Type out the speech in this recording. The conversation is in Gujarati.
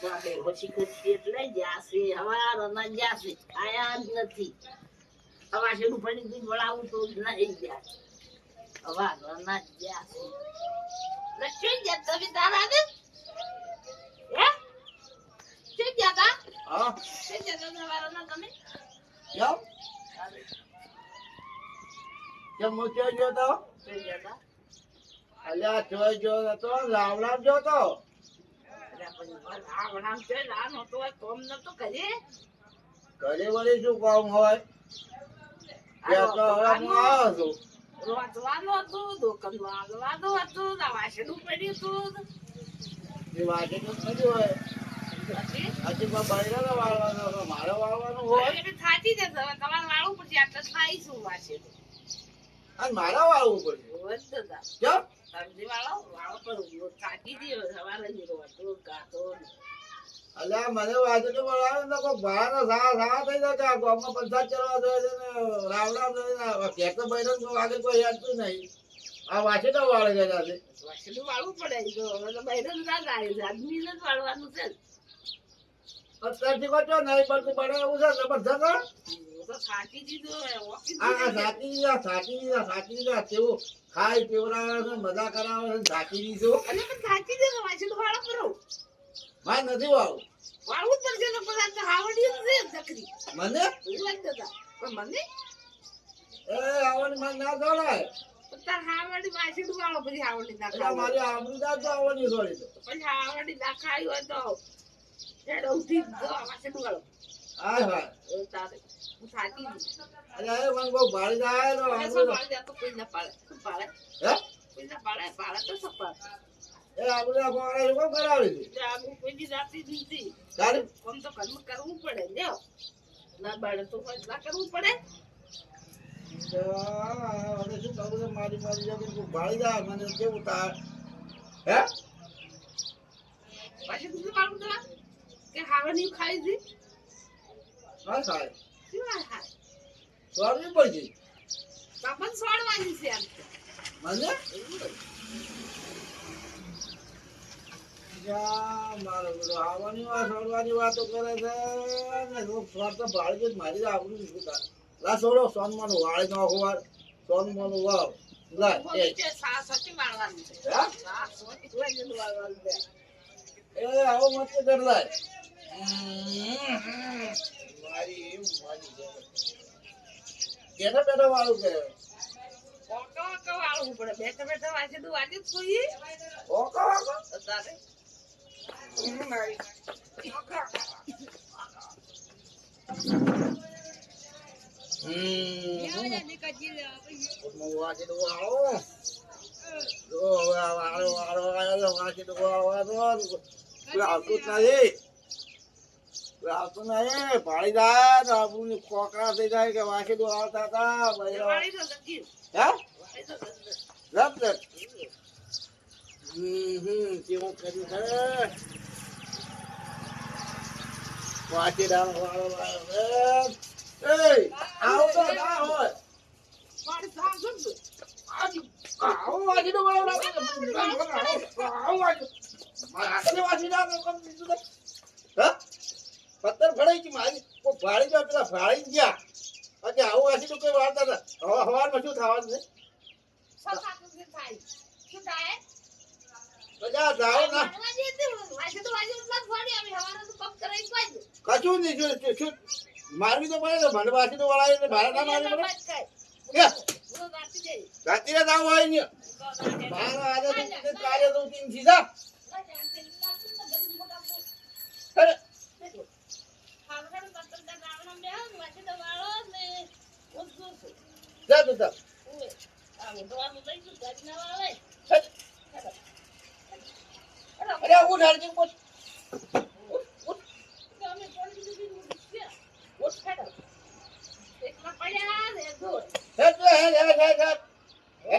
પછી ખસી એટલે જાશે હવારના જાશે આયા જ નથી હવાશેનું પડી દૂધ વળાવું તો નહીં જાય હવારના જાશે લક્ષ્મી જા તમે તારા ને હે શું જાતા હા શું જાતા હવારના તમે જાવ કેમ મોચો ગયો તો શું જાતા અલ્યા જોઈ જો તો રાવણામ જો તો રામ છે રામ હતો કોમ નતો કરે ઘરે વળી શું કામ હોય ત્યાં તો હવે હું આવ્યો છું વાંચવાનું હતું દુકાન વાંચવાનું હતું વાસણું પડ્યું હતું એ વાગે તો થયું હોય પછી હજી પણ બૈરાને વાળવાનો મારે વાળવાનું હોય થાકી જશે હવે તમારે વાળવું પડશે આટલે થાઈશું વાસે અને મારે વાળવું પડે કેમ સમજી વાળો વાળો પર થાકી ગયો સવારે જ રોતું ગાતો અલ્યા મને વાગે તો બોલાવે ને કોઈ ભાડો સા થઈ જશે આ ગામમાં પંચાયત કરવા જોઈએ છે ને રાવડા ઘેર તો બૈરાને વાગે કોઈ યાદતું નહીં આ વાંચે તો વાળે ગયા છે વાસણું વાળવું પડે તો હવે તો બહેરો ના ગાય આદમીને જ વાળવાનું છે અત્યારથી કોચો નહીં પડતું પડે એવું છે જબરજસ્ત હું તો થાકી દીધો આ સાચી દીધા કેવું ખાય પીવડાવે છે મજા કરાવે છે સાચી દીધું અને પણ થાકી દીધો વાસણું વાળો કરો મારે નથી વાળું વાળવું જ પડશે તો બધા તો હાવડિયું છે ચકરી મને ઉલટ જતા પણ મને એ આવવાની મને ના દોડાય તાર હાવડી વાસણું વાળો પછી હાવડી ના એટલે ખાવ મારી આબરૂ ના તો આવવાની થોડી તો પછી હાવડી ના ખાઈ હોય તો હેડ ઉઠી જો વાસણું વાળો હાય હાય એ તારે હું થાકી ગઈ અરે એ મને બહુ ભાડી જાય તો મને આબરૂ શું પાડે તો કોઈ ના પાડે શું પાડે હે કોઈ ના પાડે પાડે તો શું પાડે એ આબરૂ ના કોણે એવું કરાવી છે આબુ કોઈ જાતી દીધી તારે કોમ તો કર્મ કરવું પડે ને ના બાળે તો ના કરવું પડે હવે શું કરું છે મારી જાય ભાડી જાય મને કેવું તાર હે પછી તું પાડું તો કે હાવડી ખાઈ દી ના થાય શું હા સ્વામી પડશે બાપન સોડવાની છે આમ મને મારો બધો આવવાની વાત છોડવાની વાતો કરે છે ને સ્વાદ તો ભાડી જ મારી આબરૂ શું થાય લા છોડો સોનમાનું વાળી નો હોવા સોનમાનું વાવ લા એ સચી વાળવાનું છે હે સચી વાળવાનું છે એ આવો મત કર લાય મારી કેને બેઠો વાળું કે ઓકો વાળવું પડે બેઠા બેઠા વાંચે તું વાંચી જ જોઈએ ઓકો તારે વાંચી તો વાળો જો હવે વાળો વાળો વાંચી તો વાળો આવતું જ નથી આવતું નહીં ભાડી જાય ને આપણને ખોકરા થઈ જાય કે વાંચી તો આવતા હતા વાળી તો લગી હે વાળી તો લગી રબ કેવું કર્યું છે વાંચી વાળો વાળો એ આવો તો ના હોય મારે સામ સમજો આવો વાંચી તો વાળો આવો વાંચી મારે વાંચી ના કમ દીધું હા પત્તર ફડાઈ ગઈ મારી કોઈ ભાડી જો પેલા ભાડી ગયા બાકી આવું વાંચી તો કોઈ વાળતા હતા હવારમાં શું થવાનું છે શું થાય શું થાય બધા જાઓ ના કશું નહીં શું મારવી તો પડે મને વાંચી તો વળાય એટલે ભાડે ના મારી પડે રાત્રે જાવ હોય ને મારા આજે કાર્ય તો તીન સીધા જા તું જા અરે ઉઠ હરજી ઉઠ હે